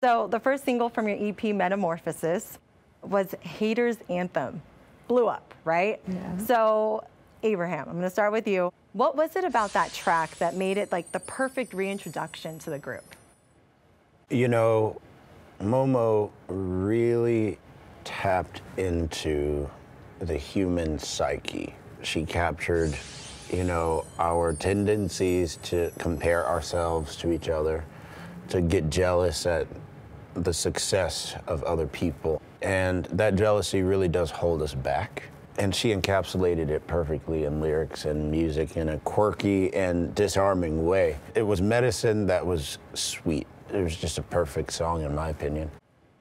So the first single from your EP, Metamorphosis, was Haters Anthem. Blew up, right? Yeah. So Abraham, I'm gonna start with you. What was it about that track that made it like the perfect reintroduction to the group? You know, Momo really tapped into the human psyche. She captured, you know, our tendencies to compare ourselves to each other, to get jealous at the success of other people. And that jealousy really does hold us back. And she encapsulated it perfectly in lyrics and music in a quirky and disarming way. It was medicine that was sweet. It was just a perfect song, in my opinion.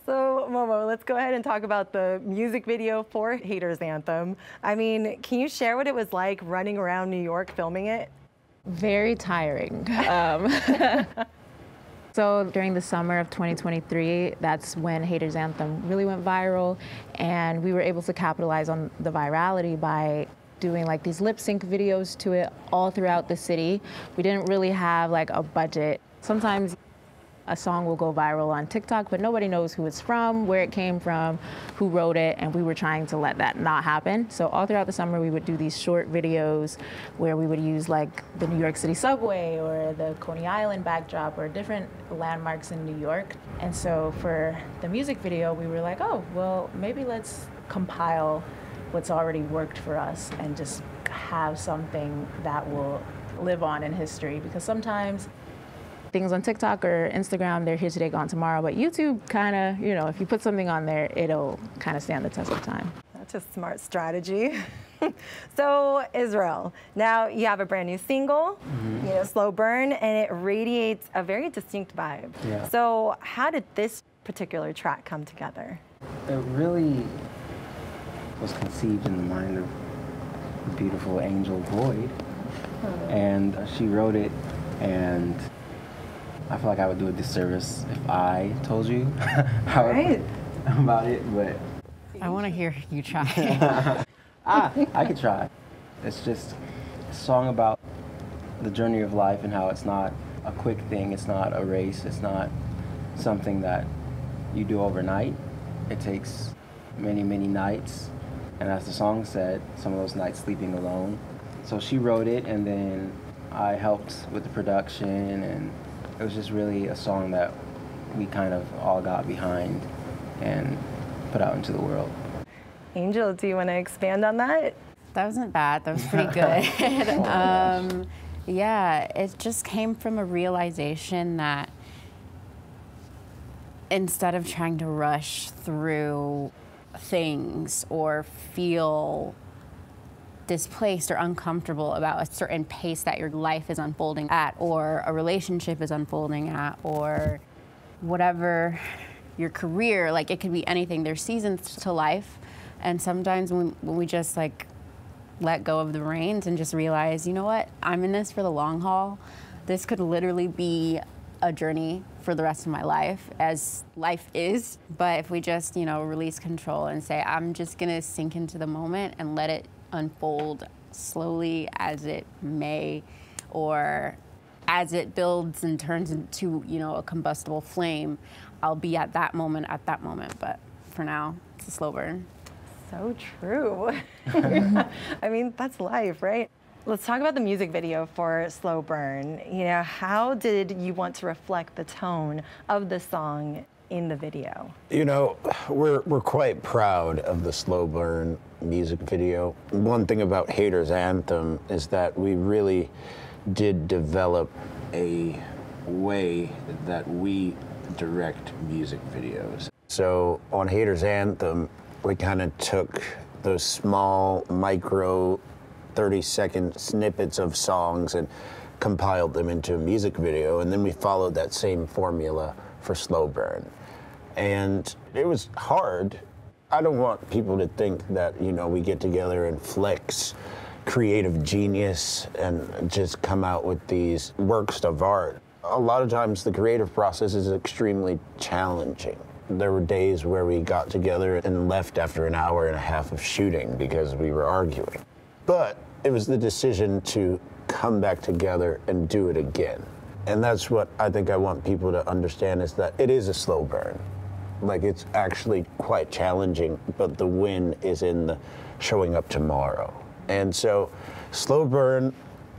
So, Momo, let's go ahead and talk about the music video for Haters Anthem. I mean, can you share what it was like running around New York filming it? Very tiring. So during the summer of 2023, that's when Haters Anthem really went viral, and we were able to capitalize on the virality by doing like these lip sync videos to it all throughout the city. We didn't really have like a budget. Sometimes a song will go viral on TikTok, but nobody knows who it's from, where it came from, who wrote it, and we were trying to let that not happen. So all throughout the summer, we would do these short videos where we would use like the New York City subway or the Coney Island backdrop or different landmarks in New York. And so for the music video, we were like, oh, well, maybe let's compile what's already worked for us and just have something that will live on in history. Because sometimes things on TikTok or Instagram, they're here today, gone tomorrow. But YouTube kind of, you know, if you put something on there, it'll kind of stand the test of time. That's a smart strategy. So Israel, now you have a brand new single, you know, Slow Burn, and it radiates a very distinct vibe. Yeah. So how did this particular track come together? It really was conceived in the mind of the beautiful Angel Boyd. And she wrote it, and I feel like I would do a disservice if I told you about it, but I want to hear you try. I could try. It's just a song about the journey of life and how it's not a quick thing, it's not a race, it's not something that you do overnight. It takes many, many nights, and as the song said, some of those nights sleeping alone. So she wrote it, and then I helped with the production, and it was just really a song that we kind of all got behind and put out into the world. Angel, do you want to expand on that? That wasn't bad. That was pretty good. Yeah, it just came from a realization that instead of trying to rush through things or feel displaced or uncomfortable about a certain pace that your life is unfolding at, or a relationship is unfolding at, or whatever your career, like it could be anything. There's seasons to life, and sometimes when we just like let go of the reins and just realize, you know what, I'm in this for the long haul. This could literally be a journey for the rest of my life, as life is. But if we just, you know, release control and say, I'm just gonna sink into the moment and let it unfold slowly as it may, or as it builds and turns into, you know, a combustible flame, I'll be at that moment, But for now, it's a slow burn. So true. I mean, that's life, right? Let's talk about the music video for Slow Burn. You know, how did you want to reflect the tone of the song in the video? You know, we're quite proud of the Slow Burn music video. One thing about Haters Anthem is that we really did develop a way that we direct music videos. So on Haters Anthem, we kind of took those small, micro, 30-second snippets of songs and compiled them into a music video, and then we followed that same formula for Slow Burn. And it was hard. I don't want people to think that, you know, we get together and flex creative genius and just come out with these works of art. A lot of times the creative process is extremely challenging. There were days where we got together and left after an hour and a half of shooting because we were arguing. But it was the decision to come back together and do it again. And that's what I think I want people to understand, is that it is a slow burn. Like, it's actually quite challenging, but the win is in the showing up tomorrow. And so slow burn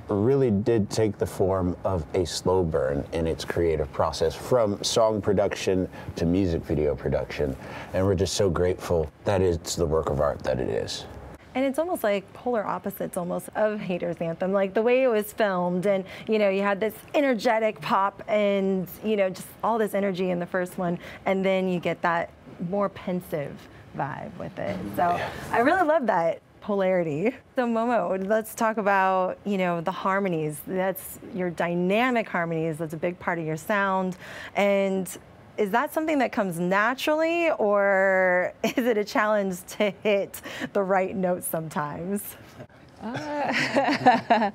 really did take the form of a slow burn in its creative process, from song production to music video production. And we're just so grateful that it's the work of art that it is. And it's almost like polar opposites almost of Haters Anthem, like the way it was filmed, and you know, you had this energetic pop and you know, just all this energy in the first one, and then you get that more pensive vibe with it. So I really love that polarity. So Momo, let's talk about, you know, the harmonies. That's your dynamic harmonies. That's a big part of your sound. And is that something that comes naturally, or is it a challenge to hit the right notes sometimes? Sometimes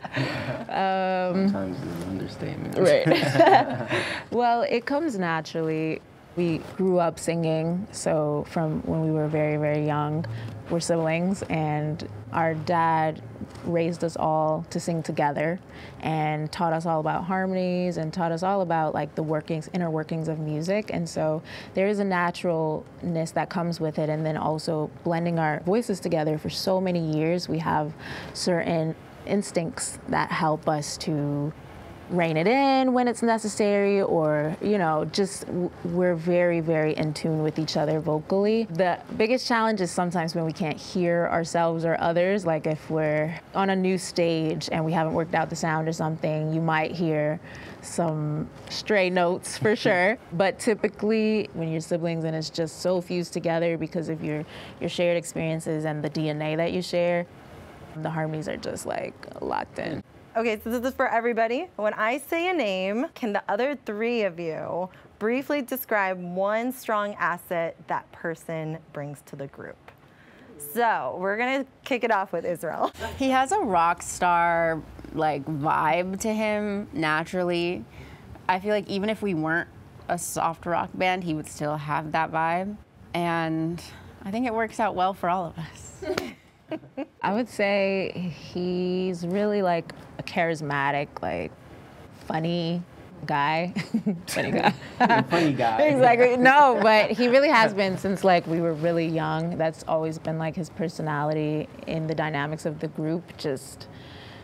it's an understatement. Right. Well, it comes naturally. We grew up singing, so from when we were very, very young, we're siblings, and our dad raised us all to sing together and taught us all about harmonies and taught us all about like the workings, inner workings of music. And so there is a naturalness that comes with it. And then also blending our voices together for so many years, we have certain instincts that help us to rein it in when it's necessary, or, you know, just we're very, very in tune with each other vocally. The biggest challenge is sometimes when we can't hear ourselves or others, like if we're on a new stage and we haven't worked out the sound or something, you might hear some stray notes for sure. But typically when you're siblings and it's just so fused together because of your shared experiences and the DNA that you share, the harmonies are just like locked in. Okay, so this is for everybody. When I say a name, can the other three of you briefly describe one strong asset that person brings to the group? So we're gonna kick it off with Israel. He has a rock star like vibe to him naturally. I feel like even if we weren't a soft rock band, he would still have that vibe. And I think it works out well for all of us. I would say he's really like a charismatic, like funny guy. Funny guy. Funny guy. Exactly. No, but he really has been since like we were really young. That's always been like his personality in the dynamics of the group. Just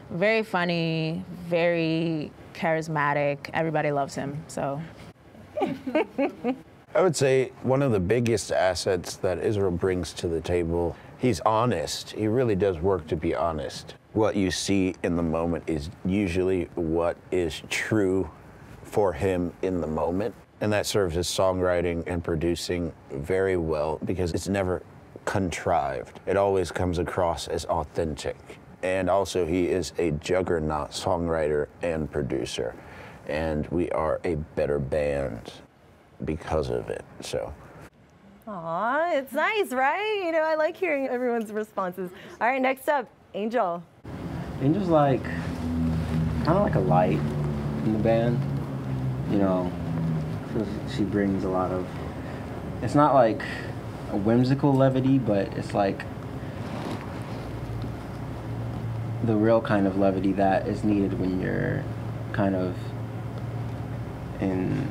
very funny, very charismatic. Everybody loves him, so. I would say one of the biggest assets that Israel brings to the table, he's honest. He really does work to be honest. What you see in the moment is usually what is true for him in the moment. And that serves his songwriting and producing very well because it's never contrived. It always comes across as authentic. And also he is a juggernaut songwriter and producer. And we are a better band because of it, so. Aw, it's nice, right? You know, I like hearing everyone's responses. All right, next up, Angel. Angel's like, kind of like a light in the band. You know, she brings a lot of, it's not like a whimsical levity, but it's like the real kind of levity that is needed when you're kind of in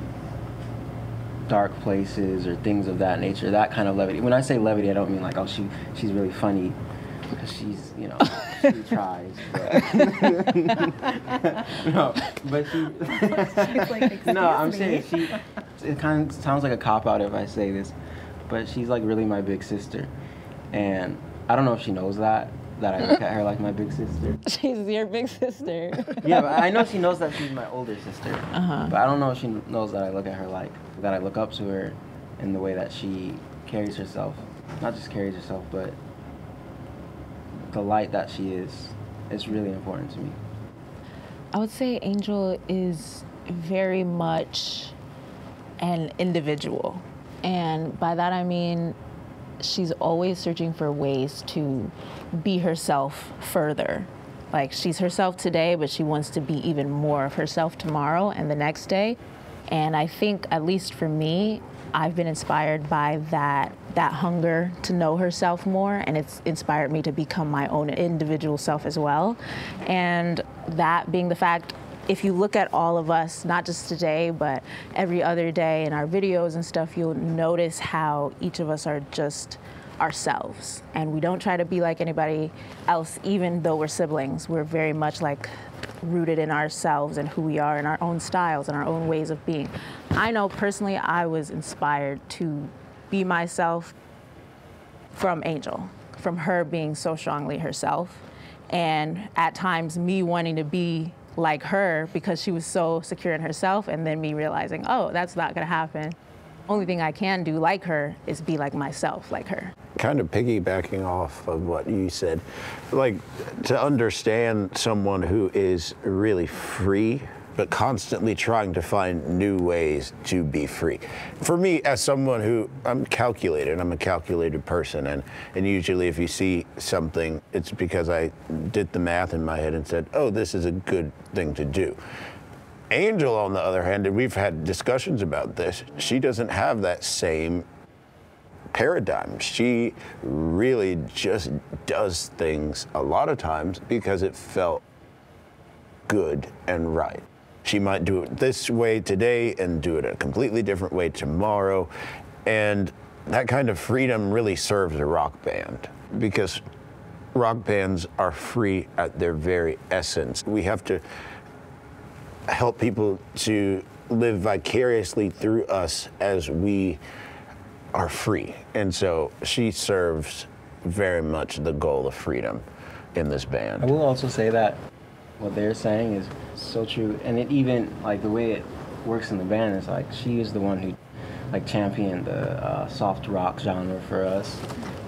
dark places or things of that nature, that kind of levity. When I say levity, I don't mean like, oh, she's really funny, because she's, you know, she tries. But no, but she, like, no, I'm saying it kind of sounds like a cop-out if I say this, but she's like really my big sister. And I don't know if she knows that I look at her like my big sister. She's your big sister. Yeah, but I know she knows that she's my older sister. But I don't know if she knows that I look at her like, that I look up to her in the way that she carries herself. Not just carries herself, but the light that she is really important to me. I would say Angel is very much an individual. And by that I mean she's always searching for ways to be herself further. Like, she's herself today, but she wants to be even more of herself tomorrow and the next day. And I think, at least for me, I've been inspired by that hunger to know herself more, and it's inspired me to become my own individual self as well. And that being the fact, if you look at all of us, not just today, but every other day in our videos and stuff, you'll notice how each of us are just ourselves. And we don't try to be like anybody else, even though we're siblings. We're very much like rooted in ourselves and who we are and our own styles and our own ways of being. I know personally I was inspired to be myself from Angel, from her being so strongly herself. And at times me wanting to be like her because she was so secure in herself, and then me realizing, oh, that's not gonna happen. Only thing I can do like her is be like myself, like her. Kind of piggybacking off of what you said, like to understand someone who is really free, but constantly trying to find new ways to be free. For me, as someone who, I'm a calculated person, and usually if you see something, it's because I did the math in my head and said, oh, this is a good thing to do. Angel, on the other hand, and we've had discussions about this, she doesn't have that same paradigm. She really just does things a lot of times because it felt good and right. She might do it this way today and do it a completely different way tomorrow. And that kind of freedom really serves a rock band, because rock bands are free at their very essence. We have to help people to live vicariously through us as we are free. And so she serves very much the goal of freedom in this band. I will also say that what they're saying is so true, and it even, like, the way it works in the band is like she is the one who like championed the soft rock genre for us,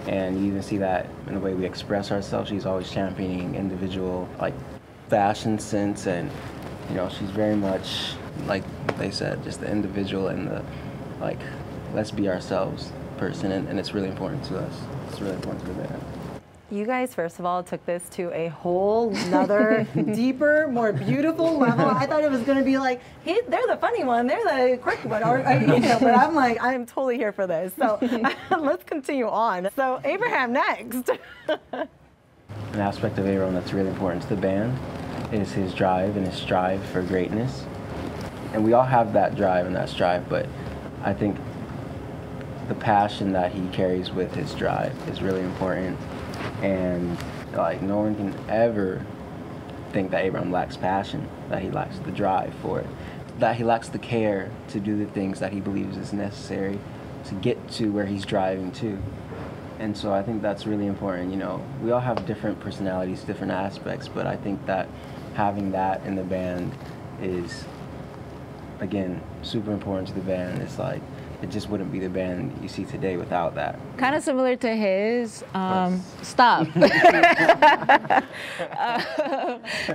and you even see that in the way we express ourselves. She's always championing individual like fashion sense, and you know, she's very much, like they said, just the individual and the like let's be ourselves person, and it's really important to us. It's really important to the band. You guys, first of all, took this to a whole nother, deeper, more beautiful level. I thought it was going to be like, hey, they're the funny one, they're the quirky one, or, you know, but I'm like, I'm totally here for this. So let's continue on. So Abraham next. An aspect of Abraham that's really important to the band is his drive and his strive for greatness. And we all have that drive and that strive, but I think the passion that he carries with his drive is really important. And like no one can ever think that Abraham lacks passion, that he lacks the drive for it, that he lacks the care to do the things that he believes is necessary to get to where he's driving to. And so I think that's really important. You know, we all have different personalities, different aspects, but I think that having that in the band is, again, super important to the band. It's like, it just wouldn't be the band you see today without that. Kind of similar to his. Stop.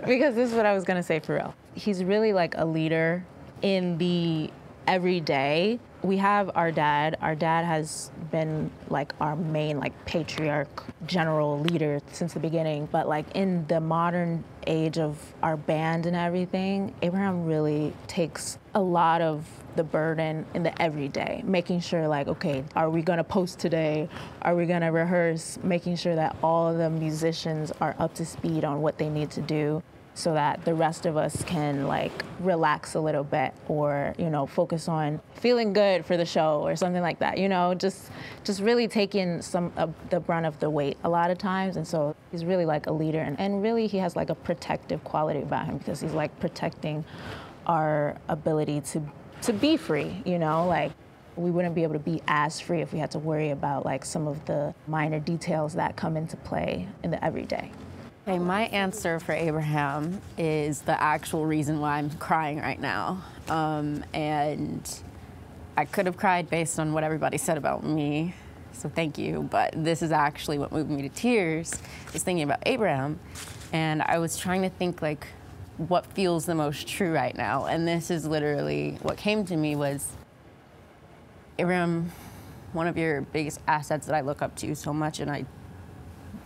Because this is what I was gonna say for real. He's really like a leader in the everyday. We have our dad. Our dad has been like our main like patriarch, general leader since the beginning. But like in the modern age of our band and everything, Abraham really takes a lot of the burden in the everyday, making sure like, okay, are we gonna post today? Are we gonna rehearse? Making sure that all of the musicians are up to speed on what they need to do so that the rest of us can like relax a little bit, or, you know, focus on feeling good for the show or something like that, you know, just really taking some of the brunt of the weight a lot of times. And so he's really like a leader, and really he has like a protective quality about him, because he's like protecting our ability to be free, you know, like we wouldn't be able to be as free if we had to worry about like some of the minor details that come into play in the everyday. Okay, my answer for Abraham is the actual reason why I'm crying right now. And I could have cried based on what everybody said about me, so thank you, but this is actually what moved me to tears, is thinking about Abraham. And I was trying to think like, what feels the most true right now? And this is literally what came to me was, Abraham, one of your biggest assets that I look up to so much, and I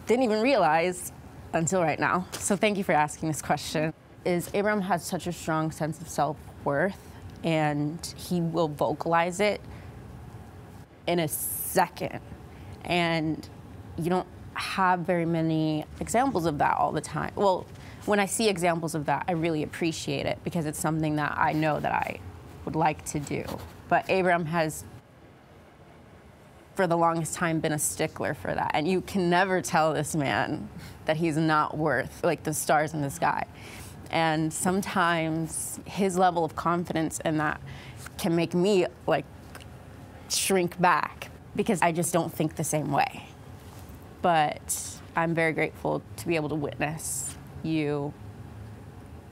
didn't even realize until right now, so thank you for asking this question, is Abraham has such a strong sense of self-worth, and he will vocalize it in a second. And you don't have very many examples of that all the time. Well, when I see examples of that, I really appreciate it because it's something that I know that I would like to do. But Abram has, for the longest time, been a stickler for that. And you can never tell this man that he's not worth, like, the stars in the sky. And sometimes his level of confidence in that can make me, like, shrink back because I just don't think the same way. But I'm very grateful to be able to witness you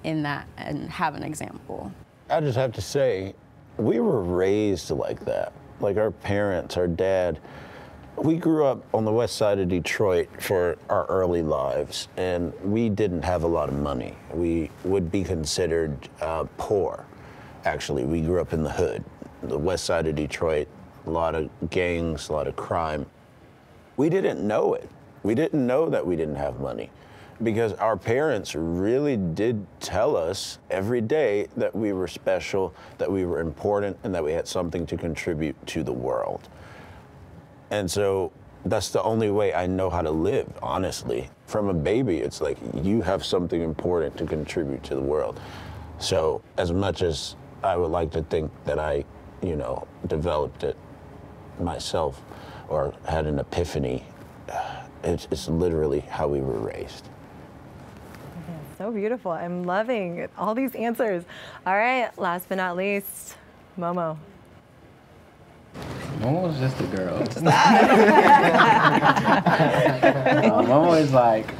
in that and have an example. I just have to say, we were raised like that. Like our parents, our dad, we grew up on the west side of Detroit for our early lives, and we didn't have a lot of money. We would be considered poor. Actually, we grew up in the hood, the west side of Detroit, a lot of gangs, a lot of crime. We didn't know it. We didn't know that we didn't have money because our parents really did tell us every day that we were special, that we were important, and that we had something to contribute to the world. And so that's the only way I know how to live, honestly. From a baby, it's like you have something important to contribute to the world. So as much as I would like to think that I, developed it myself or had an epiphany, it's literally how we were raised. So beautiful. I'm loving all these answers. All right, last but not least, Momo. Momo's just a girl. Momo is like,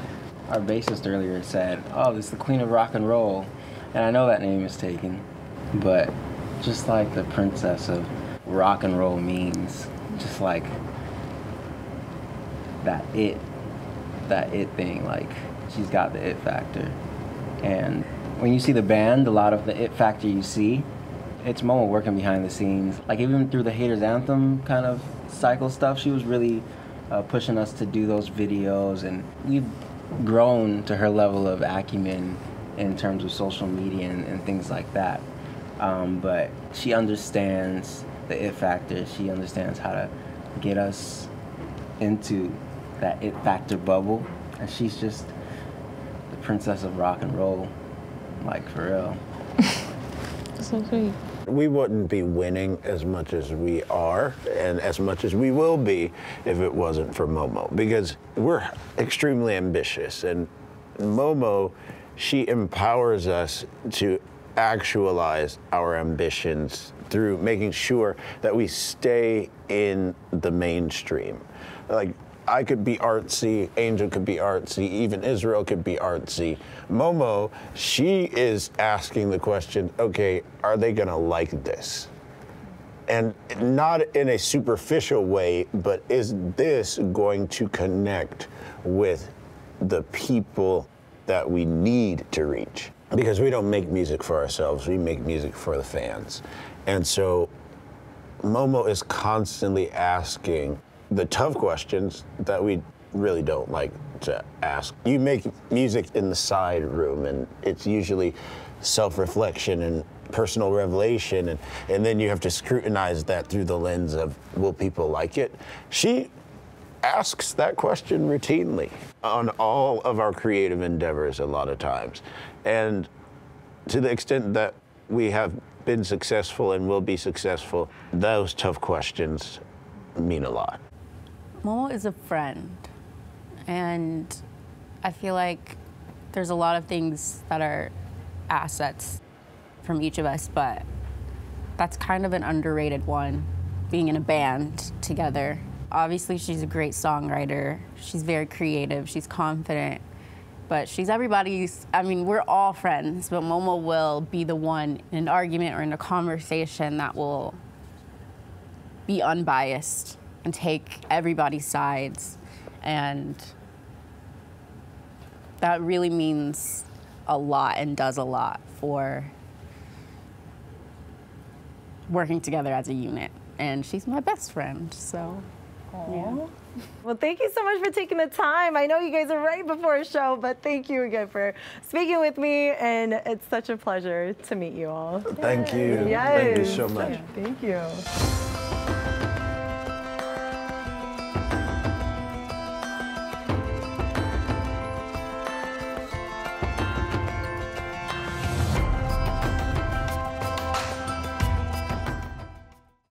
our bassist earlier said, oh, this is the queen of rock and roll. And I know that name is taken, but just like the princess of rock and roll means, just like that it thing, like she's got the it factor. And when you see the band, a lot of the it factor you see, it's Momo working behind the scenes. Like even through the Haters Anthem kind of cycle stuff, she was really pushing us to do those videos, and we've grown to her level of acumen in terms of social media and things like that. But she understands the it factor. She understands how to get us into that it factor bubble, and she's just the princess of rock and roll, like for real. So sweet. We wouldn't be winning as much as we are and as much as we will be if it wasn't for Momo, because we're extremely ambitious, and Momo, she empowers us to actualize our ambitions through making sure that we stay in the mainstream. Like, I could be artsy, Angel could be artsy, even Israel could be artsy. Momo, she is asking the question, okay, are they gonna like this? And not in a superficial way, but is this going to connect with the people that we need to reach? Because we don't make music for ourselves, we make music for the fans. And so Momo is constantly asking the tough questions that we really don't like to ask. You make music in the side room, and it's usually self-reflection and personal revelation, and then you have to scrutinize that through the lens of, will people like it? She asks that question routinely on all of our creative endeavors a lot of times. And to the extent that we have been successful and will be successful, those tough questions mean a lot. Momo is a friend, and I feel like there's a lot of things that are assets from each of us, but that's kind of an underrated one, being in a band together. Obviously, she's a great songwriter. She's very creative. She's confident. But she's everybody's, I mean, we're all friends, but Momo will be the one in an argument or in a conversation that will be unbiased and take everybody's sides. And that really means a lot and does a lot for working together as a unit. And she's my best friend, so. Yeah. Well, thank you so much for taking the time. I know you guys are right before a show, but thank you again for speaking with me, and it's such a pleasure to meet you all. Thank you. Yes. Thank you so much. Thank you.